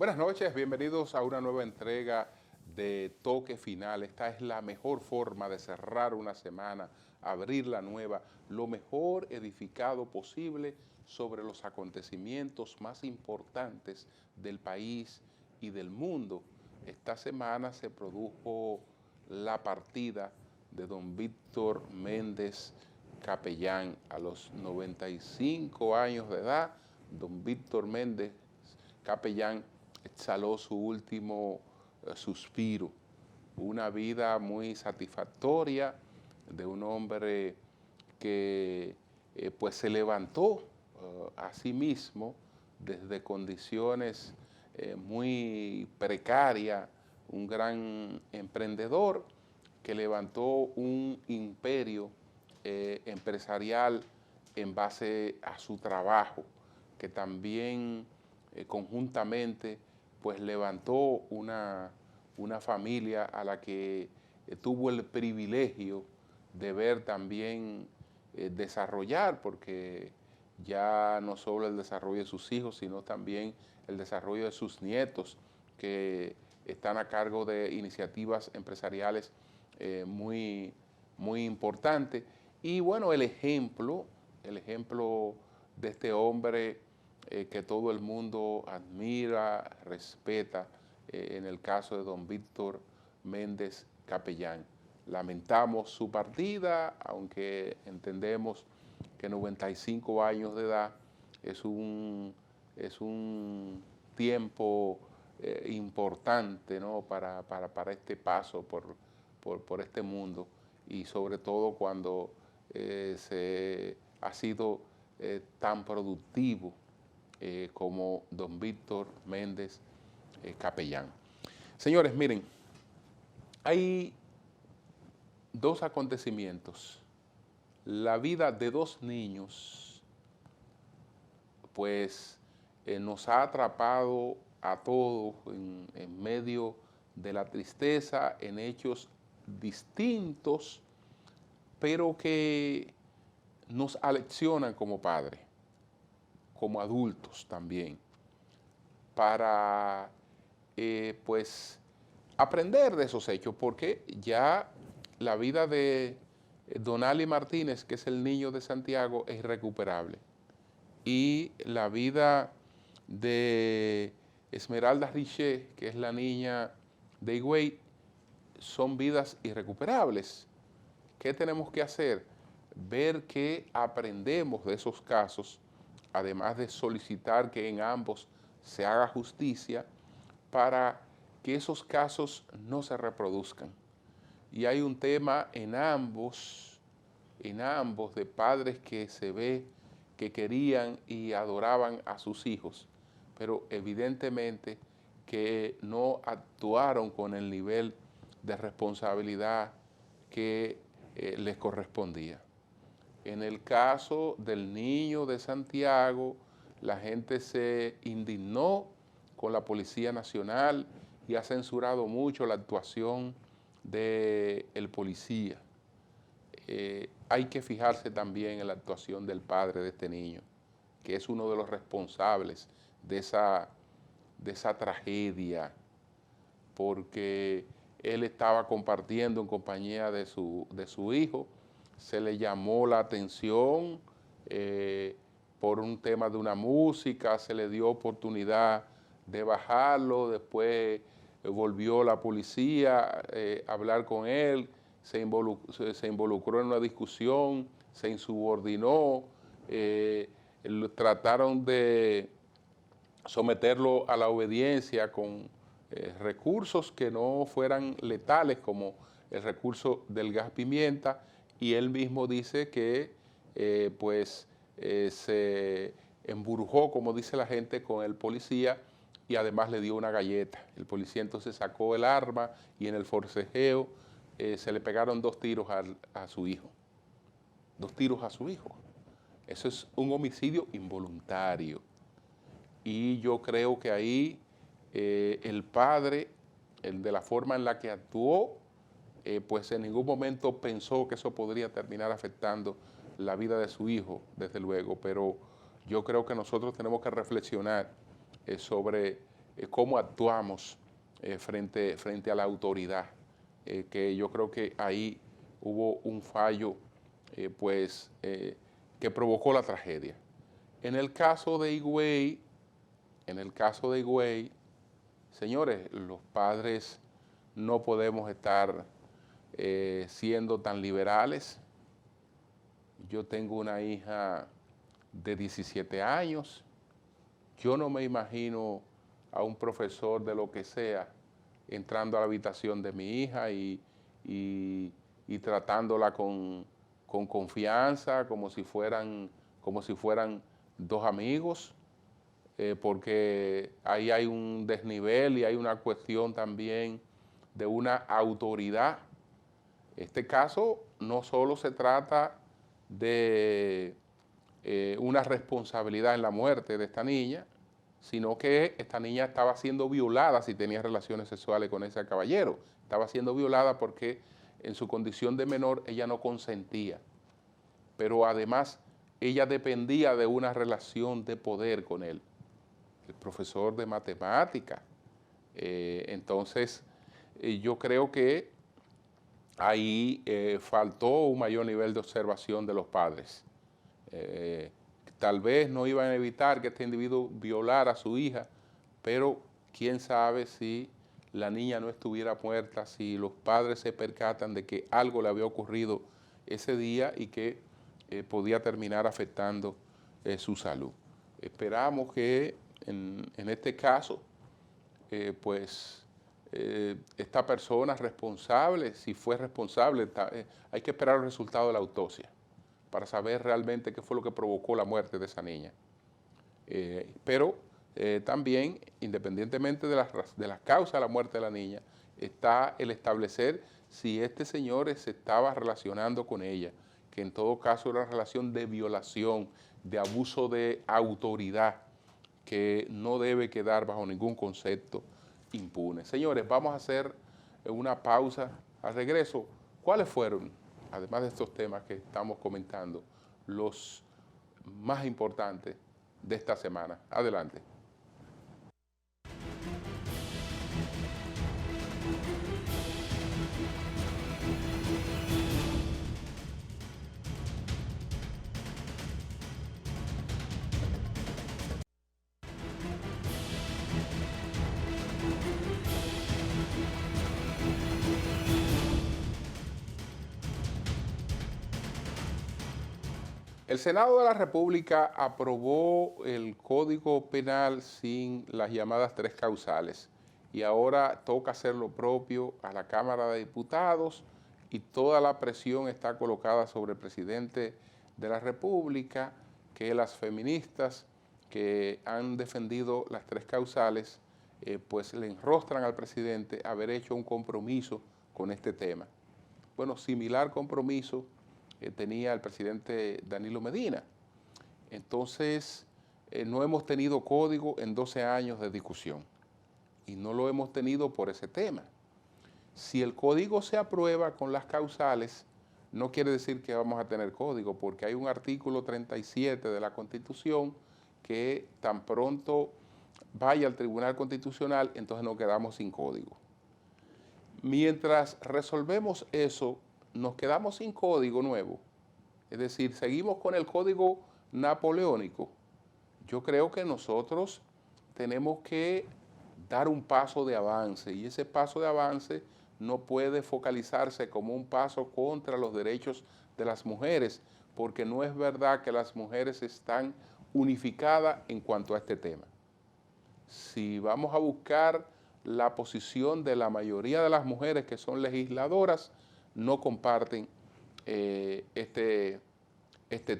Buenas noches, bienvenidos a una nueva entrega de Toque Final. Esta es la mejor forma de cerrar una semana, abrir la nueva, lo mejor edificado posible sobre los acontecimientos más importantes del país y del mundo. Esta semana se produjo la partida de don Víctor Méndez Capellán a los 95 años de edad. Don Víctor Méndez Capellán exhaló su último suspiro, una vida muy satisfactoria de un hombre que pues se levantó a sí mismo desde condiciones muy precarias, un gran emprendedor que levantó un imperio empresarial en base a su trabajo, que también conjuntamente pues levantó una familia a la que tuvo el privilegio de ver también desarrollar, porque ya no solo el desarrollo de sus hijos, sino también el desarrollo de sus nietos, que están a cargo de iniciativas empresariales muy, muy importantes. Y bueno, el ejemplo de este hombre que todo el mundo admira, respeta, en el caso de don Víctor Méndez Capellán. Lamentamos su partida, aunque entendemos que 95 años de edad es un tiempo importante, ¿no? para este paso por este mundo, y sobre todo cuando se ha sido tan productivo como don Víctor Méndez Capellán. Señores, miren, hay dos acontecimientos. La vida de dos niños, pues nos ha atrapado a todos en medio de la tristeza, en hechos distintos, pero que nos aleccionan como padres, como adultos también, para pues aprender de esos hechos, porque ya la vida de Donali Martínez, que es el niño de Santiago, es irrecuperable. Y la vida de Esmeralda Riché, que es la niña de Higüey, son vidas irrecuperables. ¿Qué tenemos que hacer? Ver qué aprendemos de esos casos, además de solicitar que en ambos se haga justicia para que esos casos no se reproduzcan. Y hay un tema en ambos de padres que se ve que querían y adoraban a sus hijos, pero evidentemente que no actuaron con el nivel de responsabilidad que les correspondía. En el caso del niño de Santiago, la gente se indignó con la Policía Nacional y ha censurado mucho la actuación del policía. Hay que fijarse también en la actuación del padre de este niño, que es uno de los responsables de esa tragedia, porque él estaba compartiendo en compañía de su hijo, se le llamó la atención por un tema de una música, se le dio oportunidad de bajarlo, después volvió la policía a hablar con él, se involucró en una discusión, se insubordinó, trataron de someterlo a la obediencia con recursos que no fueran letales, como el recurso del gas pimienta, y él mismo dice que se embrujó, como dice la gente, con el policía, y además le dio una galleta. El policía entonces sacó el arma y en el forcejeo se le pegaron dos tiros a su hijo. Dos tiros a su hijo. Eso es un homicidio involuntario. Y yo creo que ahí el padre, de la forma en la que actuó, pues en ningún momento pensó que eso podría terminar afectando la vida de su hijo, desde luego, pero yo creo que nosotros tenemos que reflexionar sobre cómo actuamos frente a la autoridad, que yo creo que ahí hubo un fallo que provocó la tragedia. En el caso de Higüey, señores, los padres no podemos estar siendo tan liberales. Yo tengo una hija de 17 años. Yo no me imagino a un profesor de lo que sea entrando a la habitación de mi hija y tratándola con confianza, como si fueran dos amigos, porque ahí hay un desnivel y hay una cuestión también de una autoridad. Este caso no solo se trata de una responsabilidad en la muerte de esta niña, sino que esta niña estaba siendo violada si tenía relaciones sexuales con ese caballero. Estaba siendo violada porque en su condición de menor ella no consentía, pero además ella dependía de una relación de poder con él, el profesor de matemática. Entonces, yo creo que ahí faltó un mayor nivel de observación de los padres. Tal vez no iban a evitar que este individuo violara a su hija, pero quién sabe si la niña no estuviera muerta, si los padres se percatan de que algo le había ocurrido ese día y que podía terminar afectando su salud. Esperamos que en este caso, esta persona responsable, si fue responsable, hay que esperar el resultado de la autopsia para saber realmente qué fue lo que provocó la muerte de esa niña. Pero también, independientemente de las causas de la muerte de la niña, está el establecer si este señor se estaba relacionando con ella, que en todo caso era una relación de violación, de abuso de autoridad, que no debe quedar bajo ningún concepto impune. Señores, vamos a hacer una pausa. Al regreso, ¿cuáles fueron, además de estos temas que estamos comentando, los más importantes de esta semana? Adelante. El Senado de la República aprobó el Código Penal sin las llamadas tres causales y ahora toca hacer lo propio a la Cámara de Diputados y toda la presión está colocada sobre el presidente de la República, que las feministas que han defendido las tres causales pues le enrostran al presidente haber hecho un compromiso con este tema. Bueno, similar compromiso tenía el presidente Danilo Medina. Entonces, no hemos tenido código en 12 años de discusión y no lo hemos tenido por ese tema. Si el código se aprueba con las causales, no quiere decir que vamos a tener código, porque hay un artículo 37 de la Constitución que tan pronto vaya al Tribunal Constitucional, entonces nos quedamos sin código. Mientras resolvemos eso, nos quedamos sin código nuevo, es decir, seguimos con el código napoleónico. Yo creo que nosotros tenemos que dar un paso de avance y ese paso de avance no puede focalizarse como un paso contra los derechos de las mujeres, porque no es verdad que las mujeres están unificadas en cuanto a este tema. Si vamos a buscar la posición de la mayoría de las mujeres que son legisladoras, no comparten este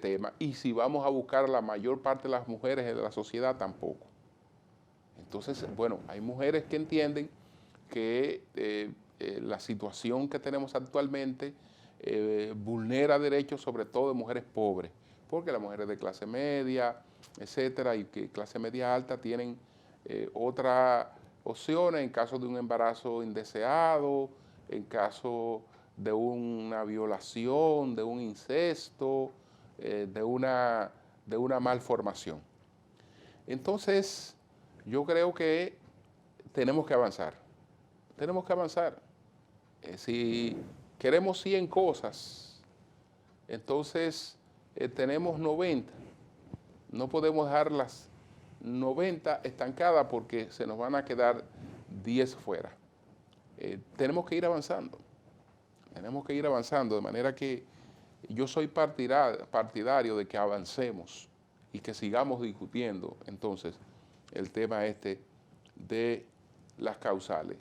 tema. Y si vamos a buscar la mayor parte de las mujeres de la sociedad, tampoco. Entonces, bueno, hay mujeres que entienden que la situación que tenemos actualmente vulnera derechos, sobre todo de mujeres pobres, porque las mujeres de clase media, etcétera, y que clase media alta tienen otras opciones en caso de un embarazo indeseado, en caso de una violación, de un incesto, de una malformación. Entonces, yo creo que tenemos que avanzar. Tenemos que avanzar. Si queremos 100 cosas, entonces tenemos 90. No podemos dejar las 90 estancadas porque se nos van a quedar 10 fuera. Tenemos que ir avanzando. Tenemos que ir avanzando, de manera que yo soy partidario de que avancemos y que sigamos discutiendo entonces el tema este de las causales.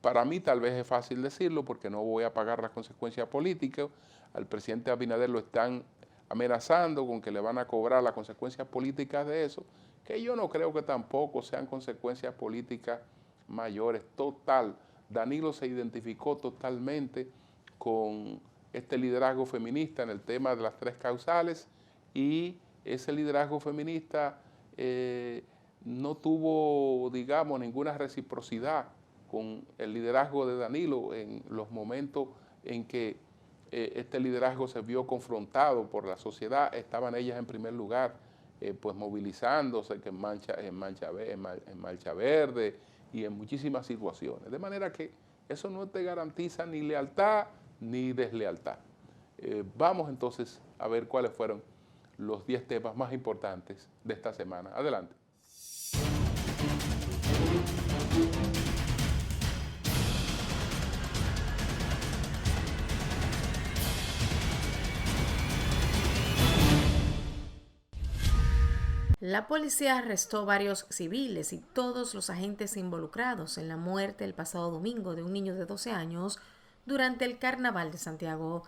Para mí tal vez es fácil decirlo porque no voy a pagar las consecuencias políticas. Al presidente Abinader lo están amenazando con que le van a cobrar las consecuencias políticas de eso, que yo no creo que tampoco sean consecuencias políticas mayores. Total, Danilo se identificó totalmente con este liderazgo feminista en el tema de las 3 causales y ese liderazgo feminista no tuvo, digamos, ninguna reciprocidad con el liderazgo de Danilo en los momentos en que este liderazgo se vio confrontado por la sociedad. Estaban ellas en primer lugar, pues movilizándose que en Marcha Verde y en muchísimas situaciones. De manera que eso no te garantiza ni lealtad ni deslealtad. Vamos entonces a ver cuáles fueron los 10 temas más importantes de esta semana. Adelante. La policía arrestó varios civiles y todos los agentes involucrados en la muerte el pasado domingo de un niño de 12 años durante el Carnaval de Santiago.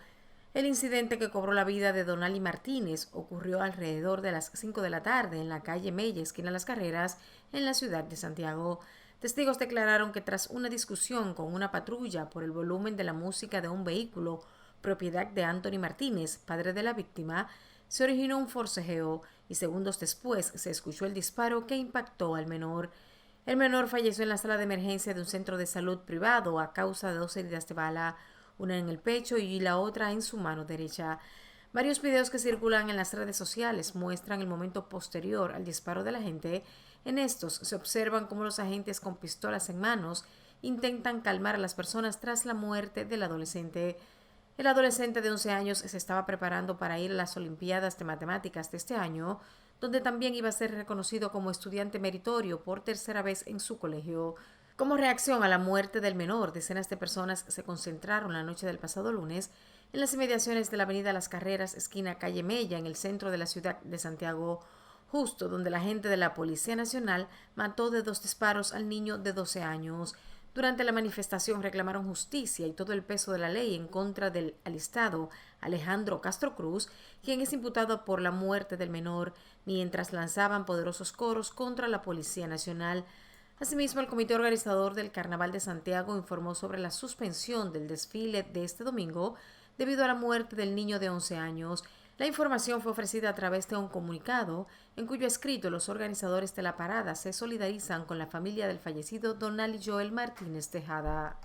El incidente que cobró la vida de Donali Martínez ocurrió alrededor de las 5 de la tarde en la calle Mella, esquina Las Carreras, en la ciudad de Santiago. Testigos declararon que tras una discusión con una patrulla por el volumen de la música de un vehículo, propiedad de Anthony Martínez, padre de la víctima, se originó un forcejeo y segundos después se escuchó el disparo que impactó al menor. El menor falleció en la sala de emergencia de un centro de salud privado a causa de 2 heridas de bala, una en el pecho y la otra en su mano derecha. Varios videos que circulan en las redes sociales muestran el momento posterior al disparo del agente. En estos se observan cómo los agentes con pistolas en manos intentan calmar a las personas tras la muerte del adolescente. El adolescente de 11 años se estaba preparando para ir a las Olimpiadas de Matemáticas de este año, donde también iba a ser reconocido como estudiante meritorio por tercera vez en su colegio. Como reacción a la muerte del menor, decenas de personas se concentraron la noche del pasado lunes en las inmediaciones de la avenida Las Carreras, esquina calle Mella, en el centro de la ciudad de Santiago, justo donde la agente de la Policía Nacional mató de 2 disparos al niño de 12 años. Durante la manifestación reclamaron justicia y todo el peso de la ley en contra del alistado Alejandro Castro Cruz, quien es imputado por la muerte del menor, mientras lanzaban poderosos coros contra la Policía Nacional. Asimismo, el comité organizador del Carnaval de Santiago informó sobre la suspensión del desfile de este domingo debido a la muerte del niño de 11 años. La información fue ofrecida a través de un comunicado en cuyo escrito los organizadores de la parada se solidarizan con la familia del fallecido Donali Joel Martínez Tejada.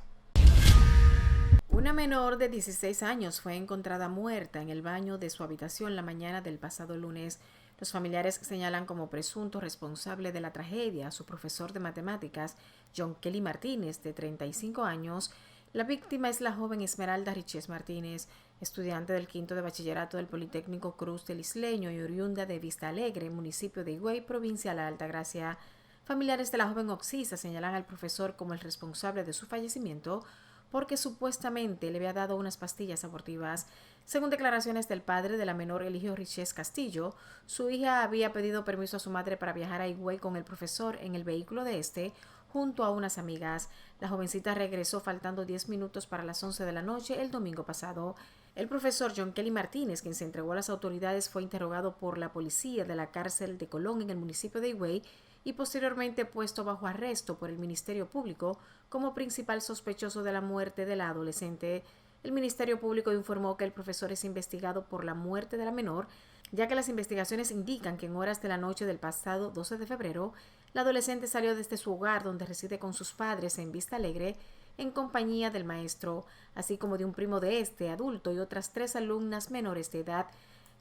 Una menor de 16 años fue encontrada muerta en el baño de su habitación la mañana del pasado lunes. Los familiares señalan como presunto responsable de la tragedia a su profesor de matemáticas, John Kelly Martínez, de 35 años. La víctima es la joven Esmeralda Riches Martínez, estudiante del 5º de bachillerato del Politécnico Cruz del Isleño y oriunda de Vista Alegre, municipio de Higüey, provincia de la Altagracia. Familiares de la joven Oxisa señalan al profesor como el responsable de su fallecimiento porque supuestamente le había dado unas pastillas abortivas. Según declaraciones del padre de la menor, Eligio Riches Castillo, su hija había pedido permiso a su madre para viajar a Higüey con el profesor en el vehículo de este, junto a unas amigas. La jovencita regresó faltando 10 minutos para las 11 de la noche el domingo pasado. El profesor John Kelly Martínez, quien se entregó a las autoridades, fue interrogado por la policía de la cárcel de Colón en el municipio de Higüey y posteriormente puesto bajo arresto por el Ministerio Público como principal sospechoso de la muerte de la adolescente. El Ministerio Público informó que el profesor es investigado por la muerte de la menor, ya que las investigaciones indican que en horas de la noche del pasado 12 de febrero, la adolescente salió desde su hogar donde reside con sus padres en Vista Alegre, en compañía del maestro, así como de un primo de este, adulto, y otras 3 alumnas menores de edad.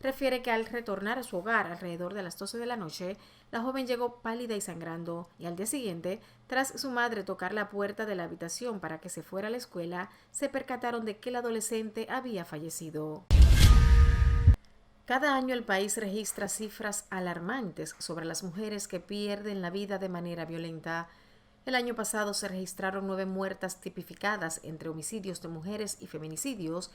refiere que al retornar a su hogar alrededor de las 12 de la noche, la joven llegó pálida y sangrando, y al día siguiente, tras su madre tocar la puerta de la habitación para que se fuera a la escuela, se percataron de que el adolescente había fallecido. Cada año el país registra cifras alarmantes sobre las mujeres que pierden la vida de manera violenta. El año pasado se registraron 9 muertas tipificadas entre homicidios de mujeres y feminicidios.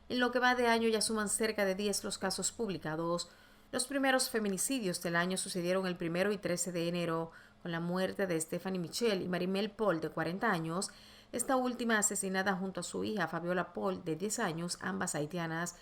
En lo que va de año ya suman cerca de 10 los casos publicados. Los primeros feminicidios del año sucedieron el 1 y 13 de enero, con la muerte de Stephanie Michel y Marimel Paul, de 40 años, esta última asesinada junto a su hija Fabiola Paul, de 10 años, ambas haitianas.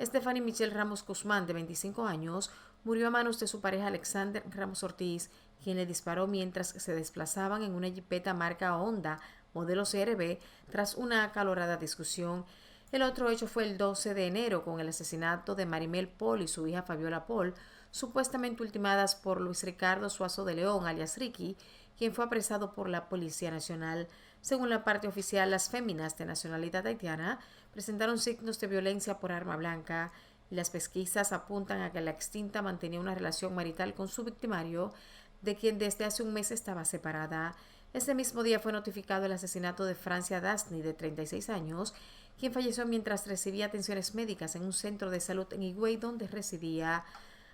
Stephanie Michel Ramos Guzmán, de 25 años, murió a manos de su pareja Alexander Ramos Ortiz, quien le disparó mientras se desplazaban en una jipeta marca Honda, modelo CRB, tras una acalorada discusión. El otro hecho fue el 12 de enero, con el asesinato de Marimel Paul y su hija Fabiola Paul, supuestamente ultimadas por Luis Ricardo Suazo de León, alias Ricky, quien fue apresado por la Policía Nacional. Según la parte oficial, las féminas de nacionalidad haitiana presentaron signos de violencia por arma blanca, y las pesquisas apuntan a que la extinta mantenía una relación marital con su victimario, de quien desde hace un mes estaba separada. Ese mismo día fue notificado el asesinato de Francia Dasny, de 36 años, quien falleció mientras recibía atenciones médicas en un centro de salud en Higüey, donde residía.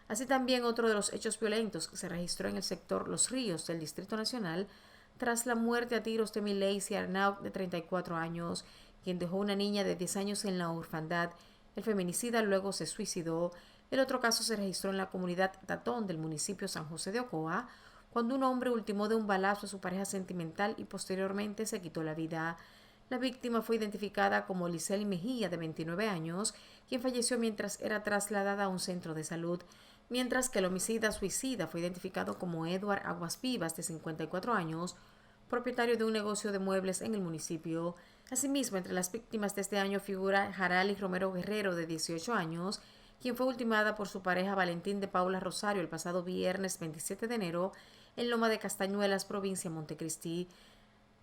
Así también otro de los hechos violentos se registró en el sector Los Ríos del Distrito Nacional, tras la muerte a tiros de Milacy Arnaud, de 34 años, quien dejó una niña de 10 años en la orfandad. El feminicida luego se suicidó. El otro caso se registró en la comunidad Tatón del municipio San José de Ocoa, cuando un hombre ultimó de un balazo a su pareja sentimental y posteriormente se quitó la vida. La víctima fue identificada como Lisely Mejía, de 29 años, quien falleció mientras era trasladada a un centro de salud, mientras que el homicida suicida fue identificado como Edward Aguas Vivas, de 54 años, propietario de un negocio de muebles en el municipio. Asimismo, entre las víctimas de este año figura Jarali Romero Guerrero, de 18 años, quien fue ultimada por su pareja Valentín de Paula Rosario el pasado viernes 27 de enero en Loma de Castañuelas, provincia de Montecristi.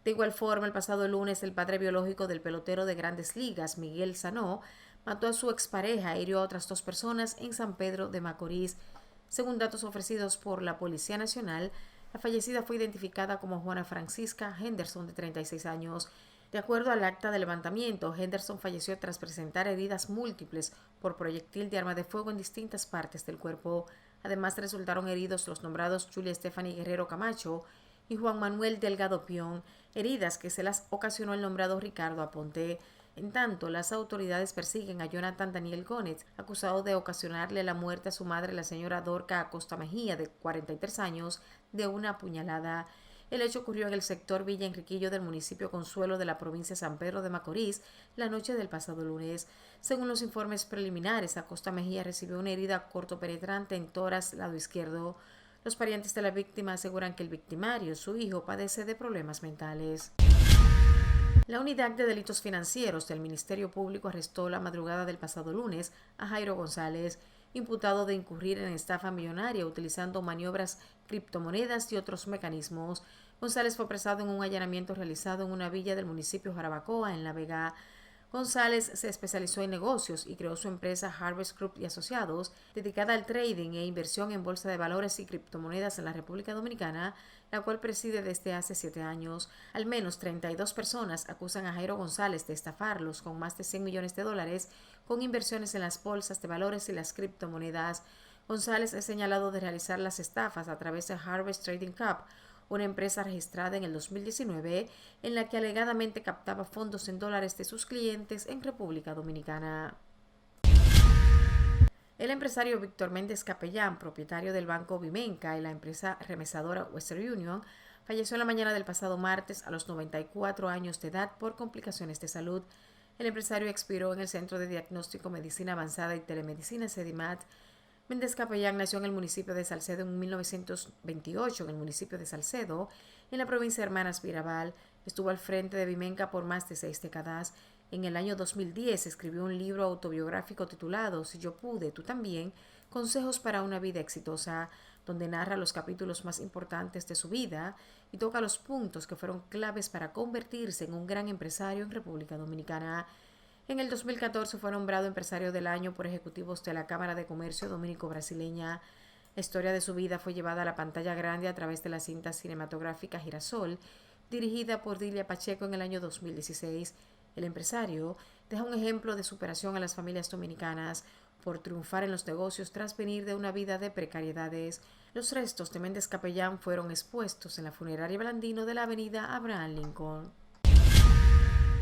De igual forma, el pasado lunes, el padre biológico del pelotero de Grandes Ligas, Miguel Sanó, mató a su expareja e hirió a otras 2 personas en San Pedro de Macorís. Según datos ofrecidos por la Policía Nacional, la fallecida fue identificada como Juana Francisca Henderson, de 36 años. De acuerdo al acta de levantamiento, Henderson falleció tras presentar heridas múltiples por proyectil de arma de fuego en distintas partes del cuerpo. Además, resultaron heridos los nombrados Julia Stephanie Guerrero Camacho y Juan Manuel Delgado Pion, heridas que se las ocasionó el nombrado Ricardo Aponte. En tanto, las autoridades persiguen a Jonathan Daniel Gómez, acusado de ocasionarle la muerte a su madre, la señora Dorca Acosta Mejía, de 43 años, de una puñalada. El hecho ocurrió en el sector Villa Enriquillo del municipio Consuelo de la provincia de San Pedro de Macorís la noche del pasado lunes. Según los informes preliminares, Acosta Mejía recibió una herida cortopenetrante en tórax lado izquierdo. Los parientes de la víctima aseguran que el victimario, su hijo, padece de problemas mentales. La Unidad de Delitos Financieros del Ministerio Público arrestó la madrugada del pasado lunes a Jairo González, imputado de incurrir en estafa millonaria utilizando maniobras, criptomonedas y otros mecanismos. González fue apresado en un allanamiento realizado en una villa del municipio Jarabacoa, en La Vega. González se especializó en negocios y creó su empresa Harvest Group y Asociados, dedicada al trading e inversión en bolsa de valores y criptomonedas en la República Dominicana, la cual preside desde hace 7 años. Al menos 32 personas acusan a Jairo González de estafarlos con más de $100 millones con inversiones en las bolsas de valores y las criptomonedas. González es señalado de realizar las estafas a través de Harvest Trading Cup, una empresa registrada en el 2019 en la que alegadamente captaba fondos en dólares de sus clientes en República Dominicana. El empresario Víctor Méndez Capellán, propietario del banco Vimenca y la empresa remesadora Western Union, falleció en la mañana del pasado martes a los 94 años de edad por complicaciones de salud. El empresario expiró en el Centro de Diagnóstico, Medicina Avanzada y Telemedicina CEDIMAT. Méndez Capellán nació en el municipio de Salcedo en 1928, en el municipio de Salcedo, en la provincia de Hermanas Mirabal. Estuvo al frente de Vimenca por más de 6 décadas. En el año 2010 escribió un libro autobiográfico titulado Si yo pude, tú también, consejos para una vida exitosa, donde narra los capítulos más importantes de su vida y toca los puntos que fueron claves para convertirse en un gran empresario en República Dominicana. En el 2014 fue nombrado empresario del año por ejecutivos de la Cámara de Comercio Dominico-Brasileña. La historia de su vida fue llevada a la pantalla grande a través de la cinta cinematográfica Girasol, dirigida por Dilia Pacheco en el año 2016. El empresario deja un ejemplo de superación a las familias dominicanas por triunfar en los negocios tras venir de una vida de precariedades. Los restos de Méndez Capellán fueron expuestos en la funeraria Blandino de la avenida Abraham Lincoln.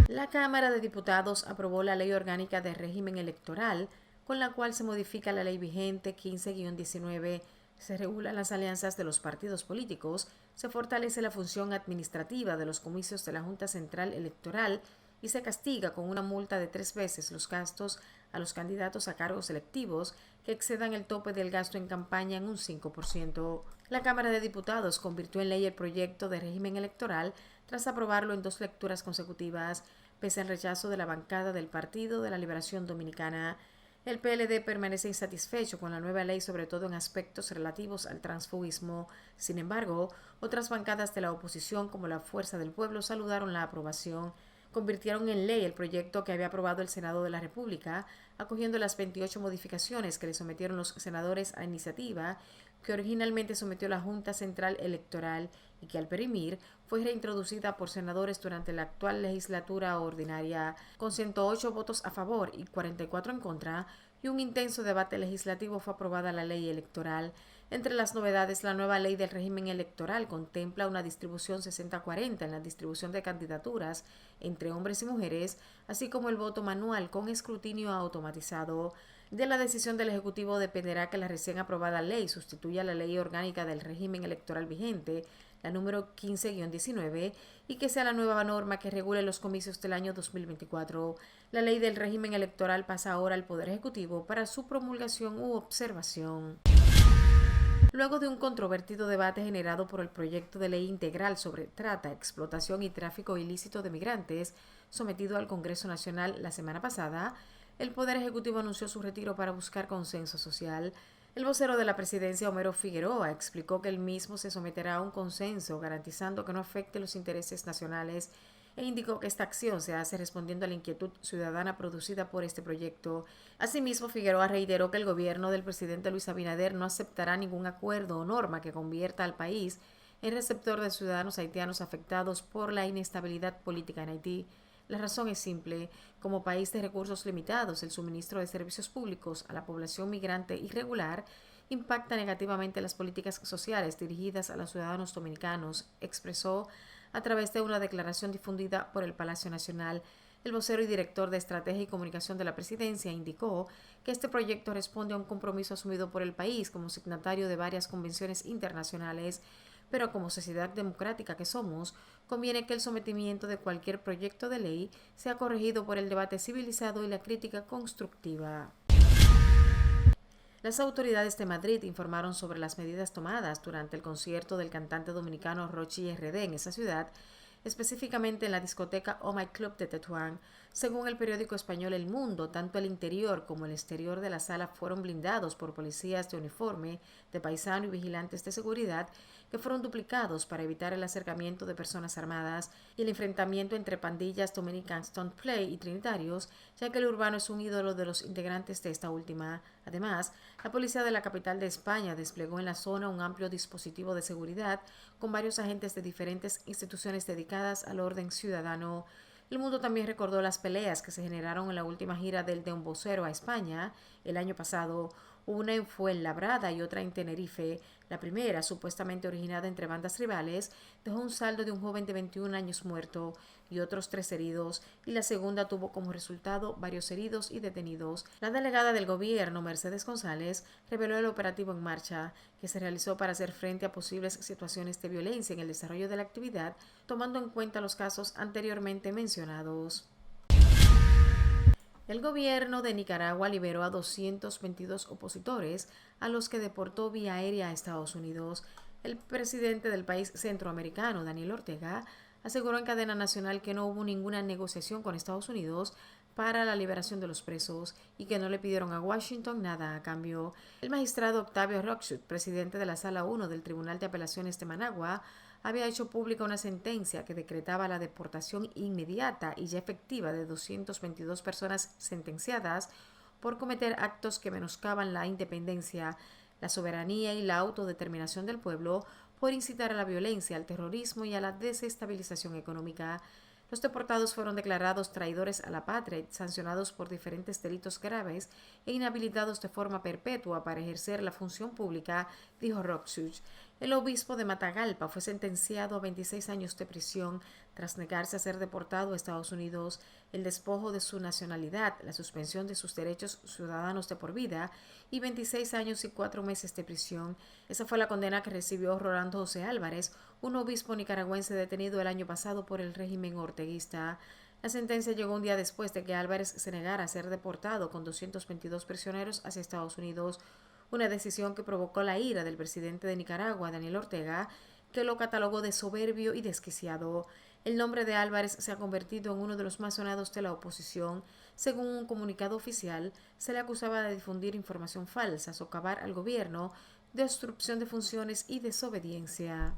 La Cámara de Diputados aprobó la Ley Orgánica de Régimen Electoral, con la cual se modifica la ley vigente 15-19, se regulan las alianzas de los partidos políticos, se fortalece la función administrativa de los comicios de la Junta Central Electoral y se castiga con una multa de 3 veces los gastos a los candidatos a cargos electivos que excedan el tope del gasto en campaña en un 5%. La Cámara de Diputados convirtió en ley el proyecto de régimen electoral tras aprobarlo en 2 lecturas consecutivas, pese al rechazo de la bancada del Partido de la Liberación Dominicana. El PLD permanece insatisfecho con la nueva ley, sobre todo en aspectos relativos al transfugismo. Sin embargo, otras bancadas de la oposición, como la Fuerza del Pueblo, saludaron la aprobación. Convirtieron en ley el proyecto que había aprobado el Senado de la República, acogiendo las 28 modificaciones que le sometieron los senadores a iniciativa que originalmente sometió la Junta Central Electoral y que al perimir fue reintroducida por senadores durante la actual legislatura ordinaria, con 108 votos a favor y 44 en contra, y un intenso debate legislativo fue aprobada la ley electoral. Entre las novedades, la nueva ley del régimen electoral contempla una distribución 60-40 en la distribución de candidaturas entre hombres y mujeres, así como el voto manual con escrutinio automatizado. De la decisión del Ejecutivo dependerá que la recién aprobada ley sustituya la ley orgánica del régimen electoral vigente, la número 15-19, y que sea la nueva norma que regule los comicios del año 2024. La ley del régimen electoral pasa ahora al Poder Ejecutivo para su promulgación u observación. Luego de un controvertido debate generado por el proyecto de ley integral sobre trata, explotación y tráfico ilícito de migrantes, sometido al Congreso Nacional la semana pasada, el Poder Ejecutivo anunció su retiro para buscar consenso social. El vocero de la presidencia, Homero Figueroa, explicó que el mismo se someterá a un consenso, garantizando que no afecte los intereses nacionales, e indicó que esta acción se hace respondiendo a la inquietud ciudadana producida por este proyecto. Asimismo, Figueroa reiteró que el gobierno del presidente Luis Abinader no aceptará ningún acuerdo o norma que convierta al país en receptor de ciudadanos haitianos afectados por la inestabilidad política en Haití. La razón es simple: como país de recursos limitados, el suministro de servicios públicos a la población migrante irregular impacta negativamente las políticas sociales dirigidas a los ciudadanos dominicanos, expresó a través de una declaración difundida por el Palacio Nacional. El vocero y director de Estrategia y Comunicación de la Presidencia indicó que este proyecto responde a un compromiso asumido por el país como signatario de varias convenciones internacionales, pero como sociedad democrática que somos, conviene que el sometimiento de cualquier proyecto de ley sea corregido por el debate civilizado y la crítica constructiva. Las autoridades de Madrid informaron sobre las medidas tomadas durante el concierto del cantante dominicano Rochi RD en esa ciudad, específicamente en la discoteca Oh My Club de Tetuán. Según el periódico español El Mundo, tanto el interior como el exterior de la sala fueron blindados por policías de uniforme, de paisano y vigilantes de seguridad, que fueron duplicados para evitar el acercamiento de personas armadas y el enfrentamiento entre pandillas Dominican Stunt Play y trinitarios, ya que el urbano es un ídolo de los integrantes de esta última. Además, la policía de la capital de España desplegó en la zona un amplio dispositivo de seguridad con varios agentes de diferentes instituciones dedicadas al orden ciudadano. El Mundo también recordó las peleas que se generaron en la última gira del Dembocero a España el año pasado, una en Fuenlabrada y otra en Tenerife. La primera, supuestamente originada entre bandas rivales, dejó un saldo de un joven de 21 años muerto y otros 3 heridos, y la segunda tuvo como resultado varios heridos y detenidos. La delegada del gobierno, Mercedes González, reveló el operativo en marcha, que se realizó para hacer frente a posibles situaciones de violencia en el desarrollo de la actividad, tomando en cuenta los casos anteriormente mencionados. El gobierno de Nicaragua liberó a 222 opositores a los que deportó vía aérea a Estados Unidos. El presidente del país centroamericano, Daniel Ortega, aseguró en cadena nacional que no hubo ninguna negociación con Estados Unidos para la liberación de los presos y que no le pidieron a Washington nada a cambio. El magistrado Octavio Roxut, presidente de la Sala 1 del Tribunal de Apelaciones de Managua, había hecho pública una sentencia que decretaba la deportación inmediata y ya efectiva de 222 personas sentenciadas por cometer actos que menoscaban la independencia, la soberanía y la autodeterminación del pueblo, por incitar a la violencia, al terrorismo y a la desestabilización económica. Los deportados fueron declarados traidores a la patria y sancionados por diferentes delitos graves e inhabilitados de forma perpetua para ejercer la función pública, dijo Roxuch. El obispo de Matagalpa fue sentenciado a 26 años de prisión tras negarse a ser deportado a Estados Unidos, el despojo de su nacionalidad, la suspensión de sus derechos ciudadanos de por vida y 26 años y 4 meses de prisión. Esa fue la condena que recibió Rolando José Álvarez, un obispo nicaragüense detenido el año pasado por el régimen orteguista. La sentencia llegó un día después de que Álvarez se negara a ser deportado con 222 prisioneros hacia Estados Unidos, una decisión que provocó la ira del presidente de Nicaragua, Daniel Ortega, que lo catalogó de soberbio y desquiciado. El nombre de Álvarez se ha convertido en uno de los más sonados de la oposición. Según un comunicado oficial, se le acusaba de difundir información falsa, socavar al gobierno, de obstrucción de funciones y desobediencia.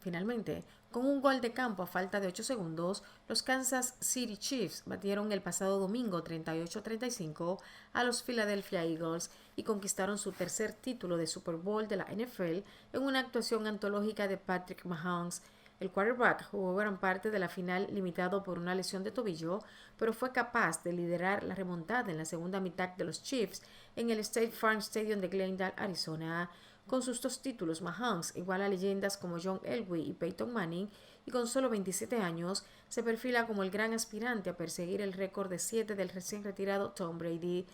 Finalmente, con un gol de campo a falta de 8 segundos, los Kansas City Chiefs batieron el pasado domingo 38-35 a los Philadelphia Eagles y conquistaron su tercer título de Super Bowl de la NFL en una actuación antológica de Patrick Mahomes. El quarterback jugó gran parte de la final limitado por una lesión de tobillo, pero fue capaz de liderar la remontada en la segunda mitad de los Chiefs en el State Farm Stadium de Glendale, Arizona. Con sus 2 títulos, Mahomes, igual a leyendas como John Elway y Peyton Manning, y con solo 27 años, se perfila como el gran aspirante a perseguir el récord de 7 del recién retirado Tom Brady.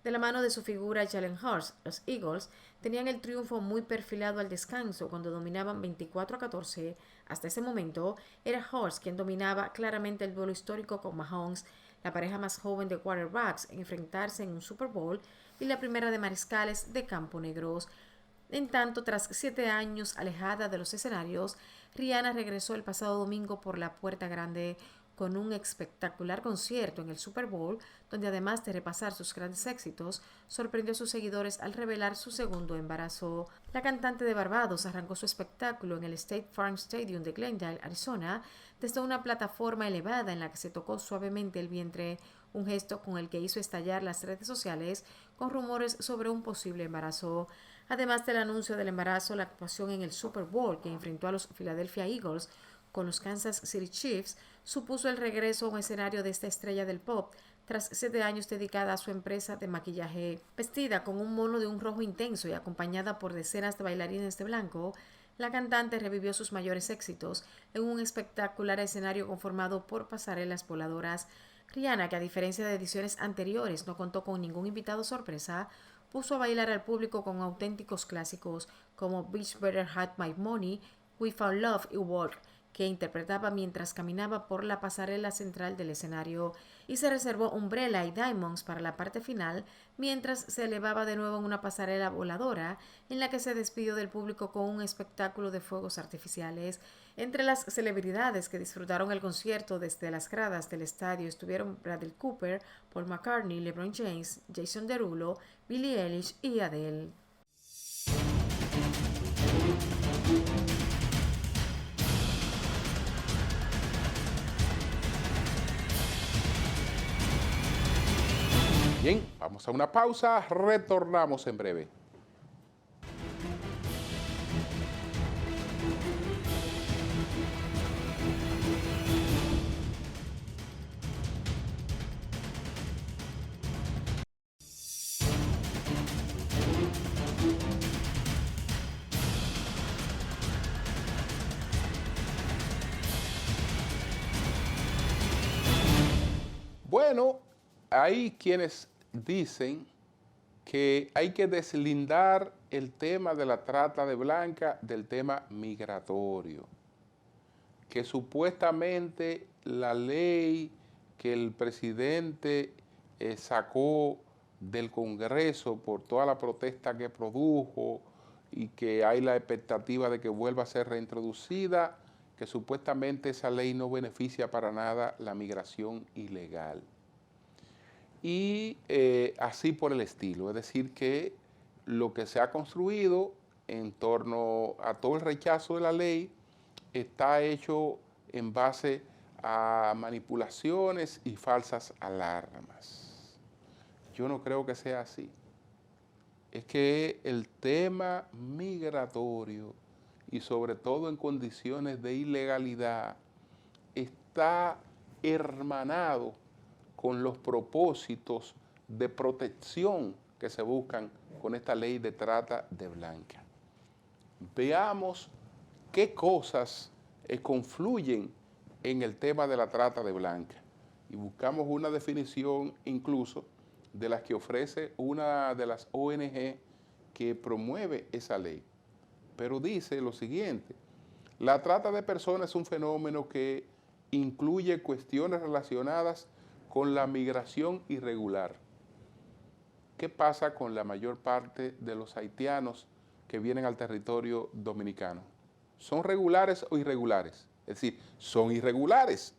De la mano de su figura Jalen Hurts, los Eagles tenían el triunfo muy perfilado al descanso cuando dominaban 24-14. Hasta ese momento, era Hurts quien dominaba claramente el duelo histórico con Mahomes, la pareja más joven de quarterbacks en enfrentarse en un Super Bowl y la primera de mariscales de campo negros. En tanto, tras 7 años alejada de los escenarios, Rihanna regresó el pasado domingo por la puerta grande con un espectacular concierto en el Super Bowl, donde además de repasar sus grandes éxitos, sorprendió a sus seguidores al revelar su segundo embarazo. La cantante de Barbados arrancó su espectáculo en el State Farm Stadium de Glendale, Arizona, desde una plataforma elevada en la que se tocó suavemente el vientre, un gesto con el que hizo estallar las redes sociales con rumores sobre un posible embarazo. Además del anuncio del embarazo, la actuación en el Super Bowl que enfrentó a los Philadelphia Eagles con los Kansas City Chiefs supuso el regreso a un escenario de esta estrella del pop tras 7 años dedicada a su empresa de maquillaje. Vestida con un mono de un rojo intenso y acompañada por decenas de bailarines de blanco, la cantante revivió sus mayores éxitos en un espectacular escenario conformado por pasarelas voladoras. Rihanna, que a diferencia de ediciones anteriores no contó con ningún invitado sorpresa, puso a bailar al público con auténticos clásicos como Bitch Better Had My Money, We Found Love y Work, que interpretaba mientras caminaba por la pasarela central del escenario, y se reservó Umbrella y Diamonds para la parte final, mientras se elevaba de nuevo en una pasarela voladora en la que se despidió del público con un espectáculo de fuegos artificiales. Entre las celebridades que disfrutaron el concierto desde las gradas del estadio estuvieron Bradley Cooper, Paul McCartney, LeBron James, Jason Derulo, Billie Eilish y Adele. Bien, vamos a una pausa, retornamos en breve. Bueno, hay quienes dicen que hay que deslindar el tema de la trata de blanca del tema migratorio, que supuestamente la ley que el presidente sacó del Congreso por toda la protesta que produjo y que hay la expectativa de que vuelva a ser reintroducida, que supuestamente esa ley no beneficia para nada la migración ilegal. Y así por el estilo, es decir que lo que se ha construido en torno a todo el rechazo de la ley está hecho en base a manipulaciones y falsas alarmas. Yo no creo que sea así. Es que el tema migratorio y sobre todo en condiciones de ilegalidad está hermanado con los propósitos de protección que se buscan con esta ley de trata de blanca. Veamos qué cosas confluyen en el tema de la trata de blanca y buscamos una definición incluso de las que ofrece una de las ONG que promueve esa ley. Pero dice lo siguiente: la trata de personas es un fenómeno que incluye cuestiones relacionadas con la migración irregular. ¿Qué pasa con la mayor parte de los haitianos que vienen al territorio dominicano? ¿Son regulares o irregulares? Es decir, son irregulares.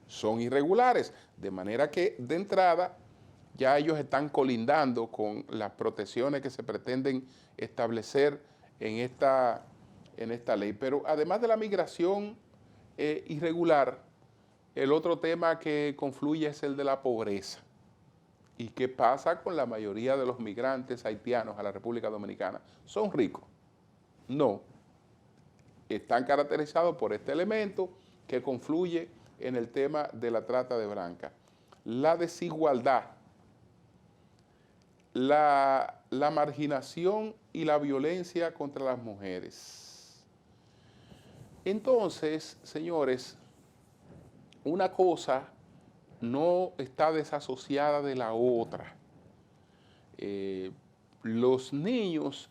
Son irregulares. De manera que, de entrada, ya ellos están colindando con las protecciones que se pretenden establecer en esta ley. Pero además de la migración irregular, el otro tema que confluye es el de la pobreza. ¿Y qué pasa con la mayoría de los migrantes haitianos a la República Dominicana? ¿Son ricos? No. Están caracterizados por este elemento que confluye en el tema de la trata de blanca. La desigualdad, la marginación y la violencia contra las mujeres. Entonces, señores, una cosa no está desasociada de la otra. Los niños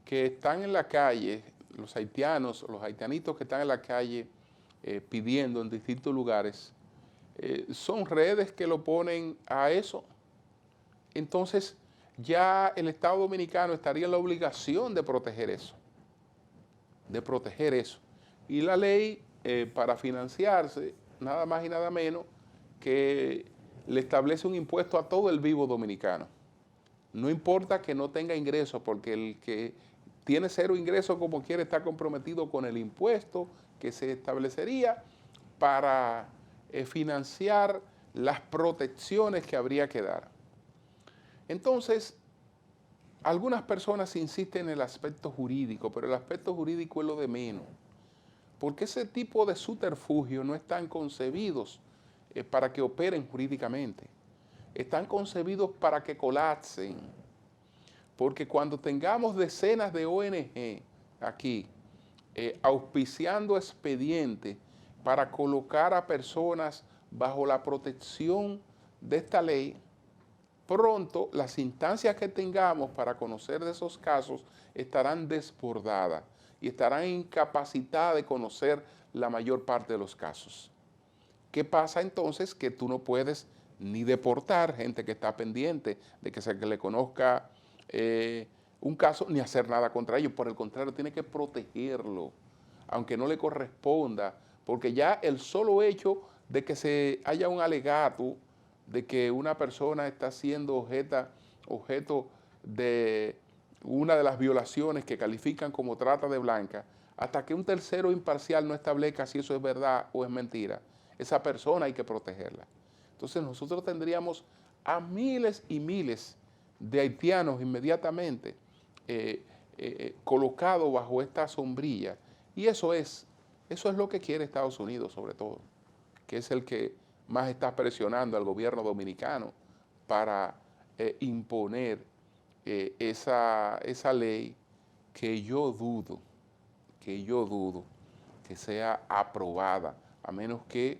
que están en la calle, los haitianos, los haitianitos que están en la calle pidiendo en distintos lugares, son redes que lo ponen a eso. Entonces, ya el Estado Dominicano estaría en la obligación de proteger eso. Y la ley, para financiarse, nada más y nada menos, que le establece un impuesto a todo el vivo dominicano. No importa que no tenga ingresos, porque el que tiene cero ingresos como quiere está comprometido con el impuesto que se establecería para financiar las protecciones que habría que dar. Entonces, algunas personas insisten en el aspecto jurídico, pero el aspecto jurídico es lo de menos, porque ese tipo de subterfugios no están concebidos para que operen jurídicamente. Están concebidos para que colapsen. Porque cuando tengamos decenas de ONG aquí auspiciando expedientes para colocar a personas bajo la protección de esta ley, pronto las instancias que tengamos para conocer de esos casos estarán desbordadas y estarán incapacitadas de conocer la mayor parte de los casos. ¿Qué pasa entonces? Que tú no puedes ni deportar gente que está pendiente de que se le conozca un caso, ni hacer nada contra ellos. Por el contrario, tiene que protegerlo, aunque no le corresponda, porque ya el solo hecho de que se haya un alegato de que una persona está siendo objeto de una de las violaciones que califican como trata de blanca, hasta que un tercero imparcial no establezca si eso es verdad o es mentira, esa persona hay que protegerla. Entonces nosotros tendríamos a miles y miles de haitianos inmediatamente colocados bajo esta sombrilla. Y eso es lo que quiere Estados Unidos sobre todo, que es el que más está presionando al gobierno dominicano para imponer esa ley que yo dudo que sea aprobada, a menos que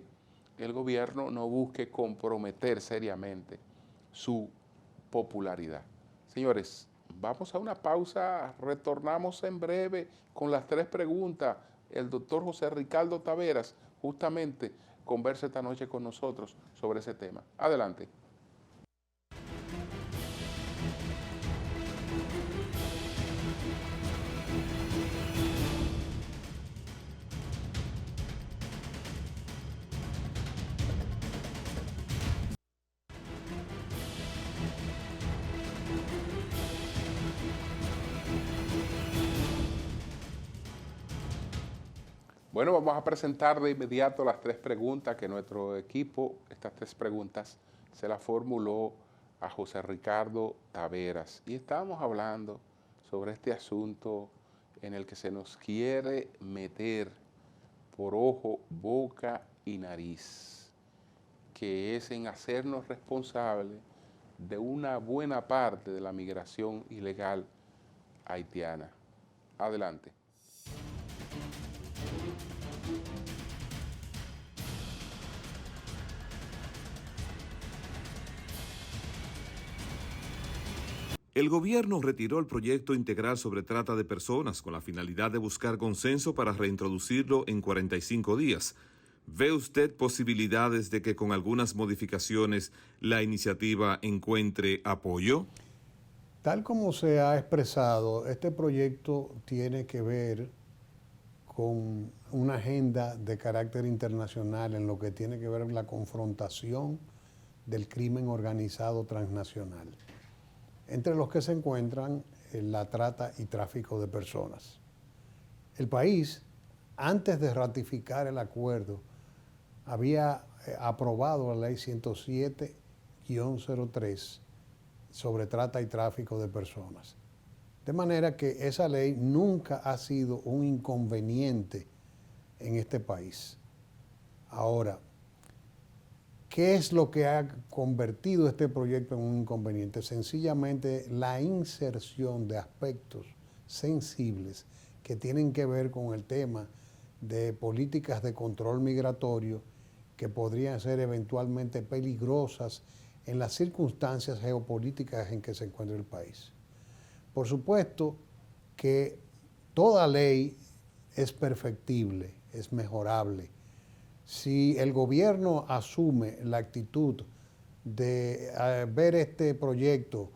el gobierno no busque comprometer seriamente su popularidad. Señores, vamos a una pausa, retornamos en breve con las 3 preguntas. El doctor José Ricardo Taveras justamente conversa esta noche con nosotros sobre ese tema. Adelante. Bueno, vamos a presentar de inmediato las tres preguntas que nuestro equipo, estas tres preguntas, se las formuló a José Ricardo Taveras. Y estábamos hablando sobre este asunto en el que se nos quiere meter por ojo, boca y nariz, que es en hacernos responsables de una buena parte de la migración ilegal haitiana. Adelante. El gobierno retiró el proyecto integral sobre trata de personas con la finalidad de buscar consenso para reintroducirlo en 45 días. ¿Ve usted posibilidades de que con algunas modificaciones la iniciativa encuentre apoyo? Tal como se ha expresado, este proyecto tiene que ver con una agenda de carácter internacional en lo que tiene que ver con la confrontación del crimen organizado transnacional, entre los que se encuentran la trata y tráfico de personas. El país, antes de ratificar el acuerdo, había aprobado la ley 107-03 sobre trata y tráfico de personas. De manera que esa ley nunca ha sido un inconveniente en este país. Ahora, ¿qué es lo que ha convertido este proyecto en un inconveniente? Sencillamente la inserción de aspectos sensibles que tienen que ver con el tema de políticas de control migratorio que podrían ser eventualmente peligrosas en las circunstancias geopolíticas en que se encuentra el país. Por supuesto que toda ley es perfectible, es mejorable. Si el gobierno asume la actitud de ver este proyecto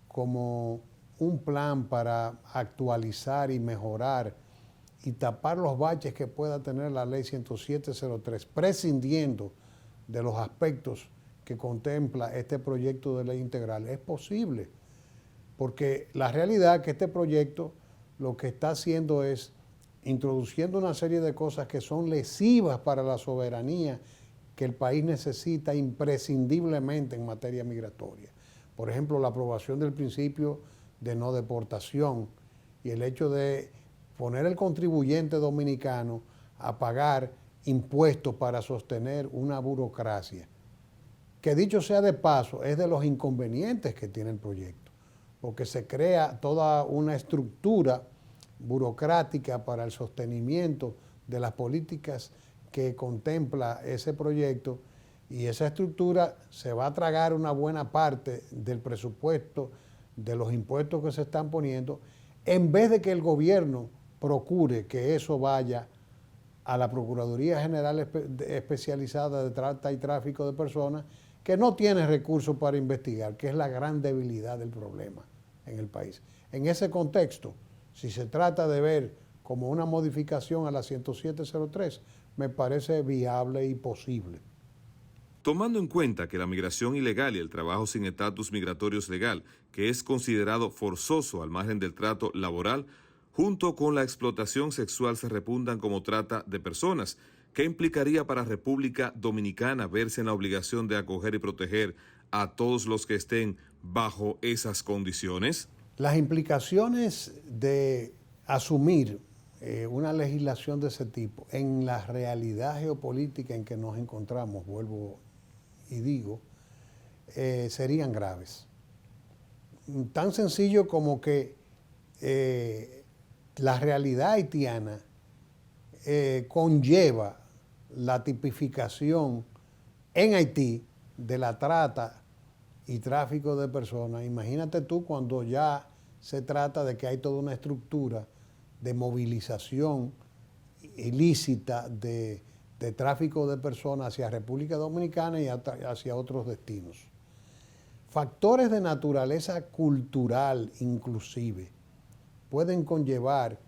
como un plan para actualizar y mejorar y tapar los baches que pueda tener la ley 107-03, prescindiendo de los aspectos que contempla este proyecto de ley integral, es posible. Porque la realidad es que este proyecto lo que está haciendo es introduciendo una serie de cosas que son lesivas para la soberanía que el país necesita imprescindiblemente en materia migratoria. Por ejemplo, la aprobación del principio de no deportación y el hecho de poner al contribuyente dominicano a pagar impuestos para sostener una burocracia, que dicho sea de paso, es de los inconvenientes que tiene el proyecto, porque se crea toda una estructura burocrática para el sostenimiento de las políticas que contempla ese proyecto, y esa estructura se va a tragar una buena parte del presupuesto de los impuestos que se están poniendo, en vez de que el gobierno procure que eso vaya a la Procuraduría General Especializada de Trata y Tráfico de Personas, que no tiene recursos para investigar, que es la gran debilidad del problema en el país. En ese contexto, si se trata de ver como una modificación a la 107-03, me parece viable y posible. Tomando en cuenta que la migración ilegal y el trabajo sin estatus migratorios legal, que es considerado forzoso al margen del trato laboral, junto con la explotación sexual se repuntan como trata de personas, ¿qué implicaría para República Dominicana verse en la obligación de acoger y proteger a todos los que estén bajo esas condiciones? Las implicaciones de asumir una legislación de ese tipo en la realidad geopolítica en que nos encontramos, vuelvo y digo, serían graves. Tan sencillo como que la realidad haitiana conlleva la tipificación en Haití de la trata y tráfico de personas. Imagínate tú cuando ya se trata de que hay toda una estructura de movilización ilícita de tráfico de personas hacia República Dominicana y hacia otros destinos. Factores de naturaleza cultural inclusive pueden conllevar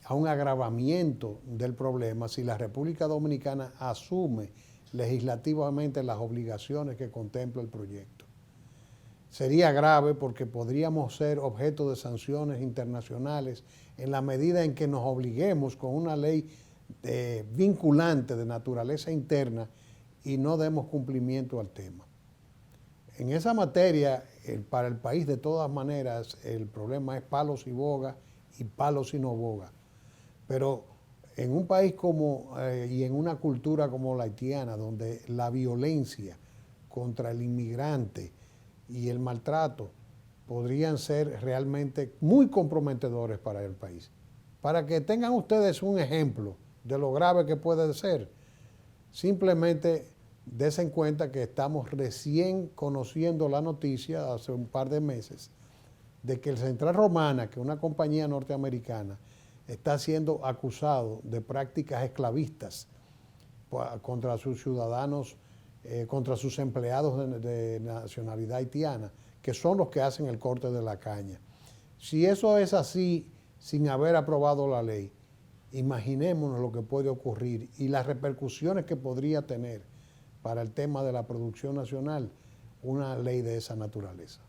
a un agravamiento del problema si la República Dominicana asume legislativamente las obligaciones que contempla el proyecto. Sería grave porque podríamos ser objeto de sanciones internacionales en la medida en que nos obliguemos con una ley vinculante de naturaleza interna y no demos cumplimiento al tema. En esa materia, para el país de todas maneras, el problema es palos y boga y palos y no boga. Pero en un país como, y en una cultura como la haitiana, donde la violencia contra el inmigrante y el maltrato podrían ser realmente muy comprometedores para el país. Para que tengan ustedes un ejemplo de lo grave que puede ser, simplemente dense cuenta que estamos recién conociendo la noticia hace un par de meses de que el Central Romana, que es una compañía norteamericana, está siendo acusado de prácticas esclavistas contra sus ciudadanos, contra sus empleados de nacionalidad haitiana, que son los que hacen el corte de la caña. Si eso es así, sin haber aprobado la ley, imaginémonos lo que puede ocurrir y las repercusiones que podría tener para el tema de la producción nacional una ley de esa naturaleza.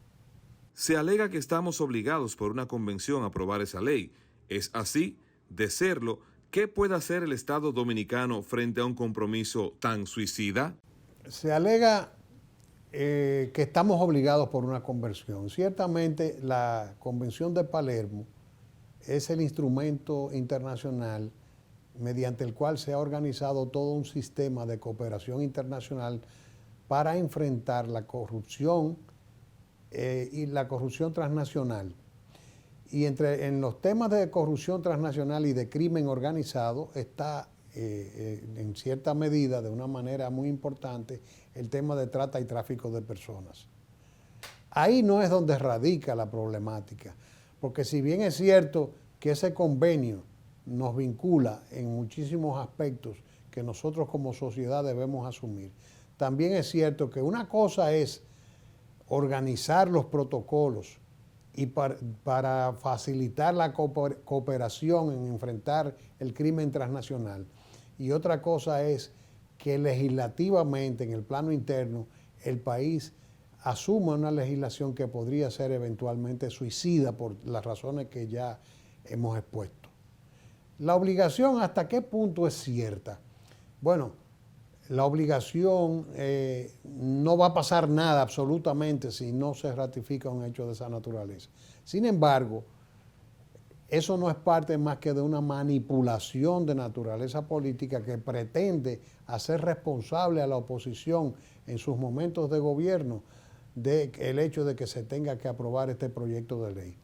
Se alega que estamos obligados por una convención a aprobar esa ley. ¿Es así? De serlo, ¿qué puede hacer el Estado dominicano frente a un compromiso tan suicida? Se alega que estamos obligados por una convención. Ciertamente la Convención de Palermo es el instrumento internacional mediante el cual se ha organizado todo un sistema de cooperación internacional para enfrentar la corrupción y la corrupción transnacional. Y en los temas de corrupción transnacional y de crimen organizado está en cierta medida, de una manera muy importante, el tema de trata y tráfico de personas. Ahí no es donde radica la problemática, porque si bien es cierto que ese convenio nos vincula en muchísimos aspectos que nosotros como sociedad debemos asumir, también es cierto que una cosa es organizar los protocolos y para facilitar la cooperación en enfrentar el crimen transnacional. Y otra cosa es que legislativamente, en el plano interno, el país asuma una legislación que podría ser eventualmente suicida por las razones que ya hemos expuesto. La obligación, ¿hasta qué punto es cierta? Bueno, la obligación no va a pasar nada absolutamente si no se ratifica un hecho de esa naturaleza. Sin embargo, eso no es parte más que de una manipulación de naturaleza política que pretende hacer responsable a la oposición en sus momentos de gobierno del hecho de que se tenga que aprobar este proyecto de ley.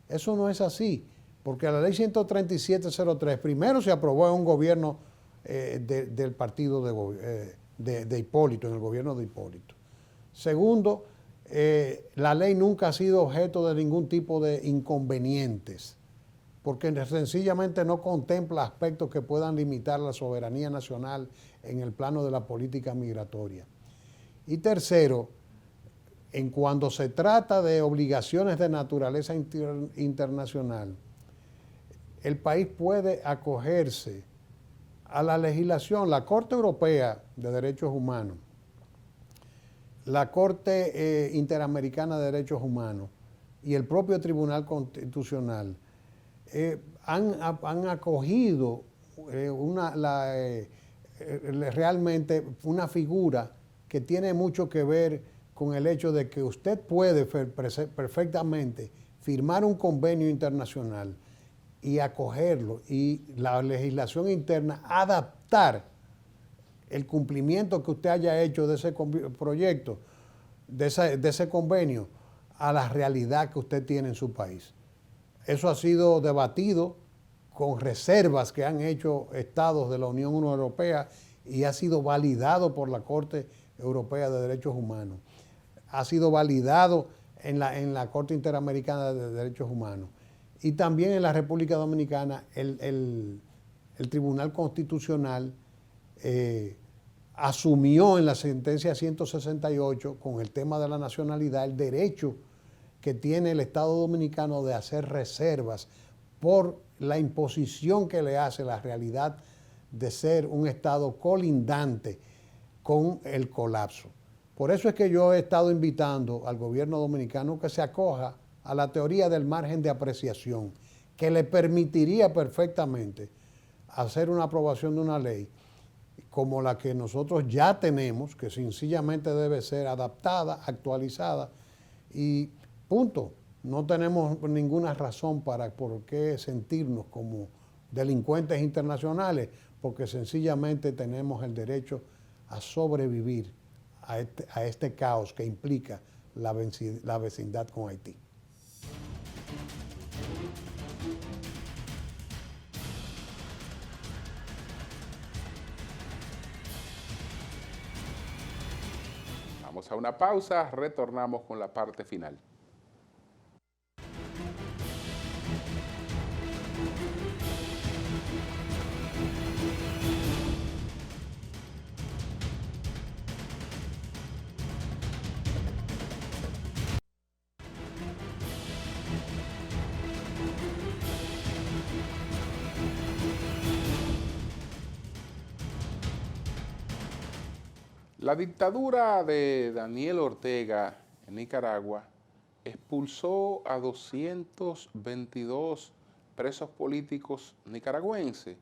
Eso no es así, porque la ley 13703 primero se aprobó en un gobierno del partido de Hipólito, en el gobierno de Hipólito. Segundo, la ley nunca ha sido objeto de ningún tipo de inconvenientes, porque sencillamente no contempla aspectos que puedan limitar la soberanía nacional en el plano de la política migratoria. Y tercero, en cuando se trata de obligaciones de naturaleza internacional, el país puede acogerse a la legislación. La Corte Europea de Derechos Humanos, la Corte Interamericana de Derechos Humanos y el propio Tribunal Constitucional han acogido realmente una figura que tiene mucho que ver con el hecho de que usted puede perfectamente firmar un convenio internacional y acogerlo, y la legislación interna adaptar el cumplimiento que usted haya hecho de ese proyecto, de ese convenio, a la realidad que usted tiene en su país. Eso ha sido debatido con reservas que han hecho estados de la Unión Europea y ha sido validado por la Corte Europea de Derechos Humanos. Ha sido validado en la Corte Interamericana de Derechos Humanos. Y también en la República Dominicana el Tribunal Constitucional asumió en la sentencia 168 con el tema de la nacionalidad el derecho que tiene el Estado Dominicano de hacer reservas por la imposición que le hace la realidad de ser un Estado colindante con el colapso. Por eso es que yo he estado invitando al gobierno dominicano que se acoja a la teoría del margen de apreciación, que le permitiría perfectamente hacer una aprobación de una ley como la que nosotros ya tenemos, que sencillamente debe ser adaptada, actualizada y punto. No tenemos ninguna razón por qué sentirnos como delincuentes internacionales, porque sencillamente tenemos el derecho a sobrevivir a este caos que implica la vecindad con Haití. Vamos a una pausa, retornamos con la parte final. La dictadura de Daniel Ortega en Nicaragua expulsó a 222 presos políticos nicaragüenses.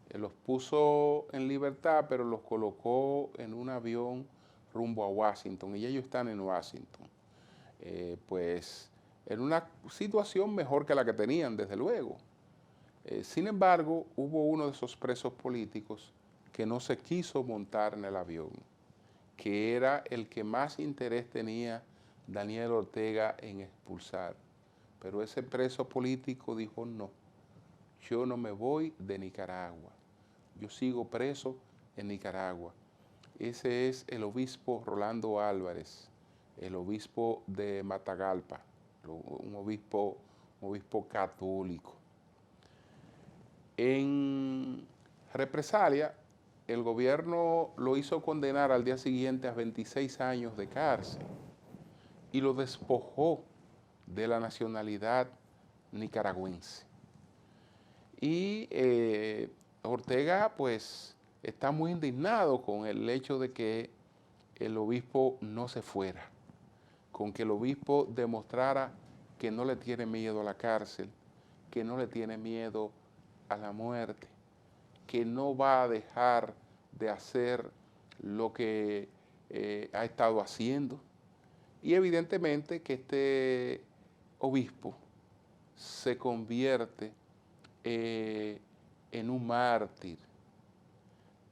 Los puso en libertad, pero los colocó en un avión rumbo a Washington, y ellos están en Washington. Pues en una situación mejor que la que tenían, desde luego. Sin embargo, hubo uno de esos presos políticos que no se quiso montar en el avión, que era el que más interés tenía Daniel Ortega en expulsar. Pero ese preso político dijo: no, yo no me voy de Nicaragua, yo sigo preso en Nicaragua. Ese es el obispo Rolando Álvarez, el obispo de Matagalpa, un obispo católico. En represalia, el gobierno lo hizo condenar al día siguiente a 26 años de cárcel y lo despojó de la nacionalidad nicaragüense. Y Ortega pues está muy indignado con el hecho de que el obispo no se fuera, con que el obispo demostrara que no le tiene miedo a la cárcel, que no le tiene miedo a la muerte, que no va a dejar de hacer lo que ha estado haciendo. Y evidentemente que este obispo se convierte en un mártir,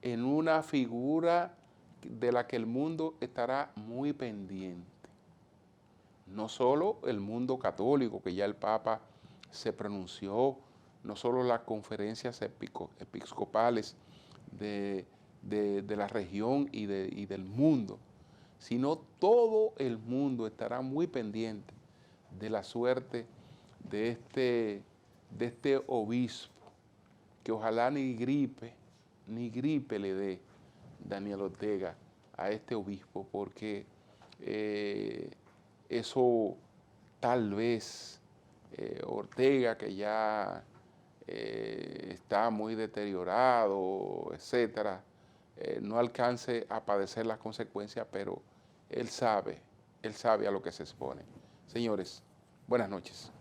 en una figura de la que el mundo estará muy pendiente. No solo el mundo católico, que ya el Papa se pronunció, no solo las conferencias episcopales de la región y del mundo, sino todo el mundo estará muy pendiente de la suerte de este obispo, que ojalá ni gripe le dé Daniel Ortega a este obispo, porque eso tal vez Ortega, que ya está muy deteriorado, etcétera, no alcance a padecer las consecuencias, pero él sabe a lo que se expone. Señores, buenas noches.